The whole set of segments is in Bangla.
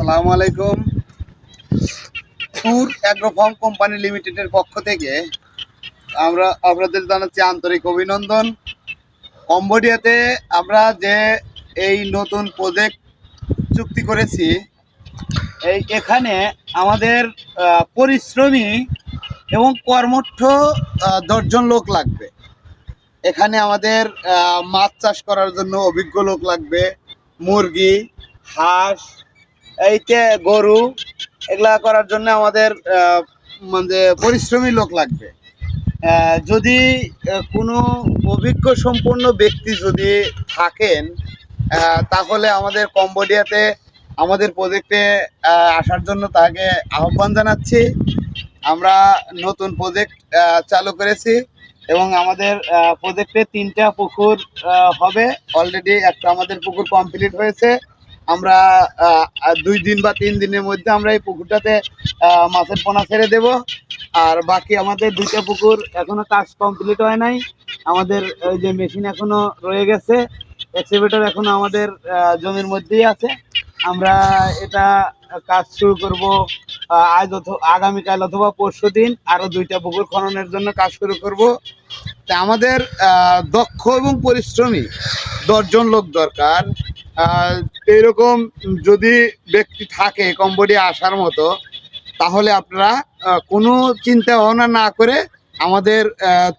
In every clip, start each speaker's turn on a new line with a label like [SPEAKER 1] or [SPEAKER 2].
[SPEAKER 1] আসসালামু আলাইকুম। ট্যুর অ্যাগ্রো ফার্ম কোম্পানি লিমিটেডের পক্ষ থেকে আমরা আপনাদের জানাচ্ছি আন্তরিক অভিনন্দন। কম্বোডিয়াতে আমরা যে এই নতুন প্রজেক্ট চুক্তি করেছি, এখানে আমাদের পরিশ্রমী এবং কর্মঠ 10 জন লোক লাগবে। এখানে আমাদের মাছ চাষ করার জন্য অভিজ্ঞ লোক লাগবে, মুরগি, হাঁস, এইতে গরু, এগুলা করার জন্য আমাদের মানে পরিশ্রমী লোক লাগবে। যদি কোনো অভিজ্ঞ সম্পন্ন ব্যক্তি যদি থাকেন, তাহলে আমাদের কম্বোডিয়াতে আমাদের প্রজেক্টে আসার জন্য তাকে আহ্বান জানাচ্ছি। আমরা নতুন প্রজেক্ট চালু করেছি এবং আমাদের প্রজেক্টে 3টা পুকুর হবে। অলরেডি একটা আমাদের পুকুর কমপ্লিট হয়েছে। আমরা 2 দিন বা 3 দিনের মধ্যে আমরা এই পুকুরটাতে মাছের পোনা ছেড়ে দেব। আর বাকি আমাদের 2টা পুকুর এখনো কাজ কমপ্লিট হয় নাই। আমাদের ওই যে মেশিন এখনো রয়ে গেছে, এক্সকেভেটর এখনো আমাদের জমির মধ্যেই আছে। আমরা এটা কাজ শুরু করব আজ আগামীকাল অথবা পরশুদিন। আরো 2টা পুকুর খননের জন্য কাজ শুরু করব। তা আমাদের দক্ষ এবং পরিশ্রমী 10 জন লোক দরকার। এরকম যদি ব্যক্তি থাকে কম্বোডিয়া আসার মতো, তাহলে আপনারা কোনো চিন্তা ভাবনা না করে আমাদের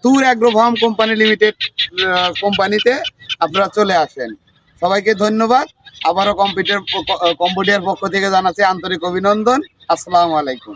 [SPEAKER 1] tour agro farm company limited কোম্পানিতে আপনারা চলে আসেন। সবাইকে ধন্যবাদ। আবারও কম্বোডিয়ার পক্ষ থেকে জানাচ্ছি আন্তরিক অভিনন্দন। আসসালামু আলাইকুম।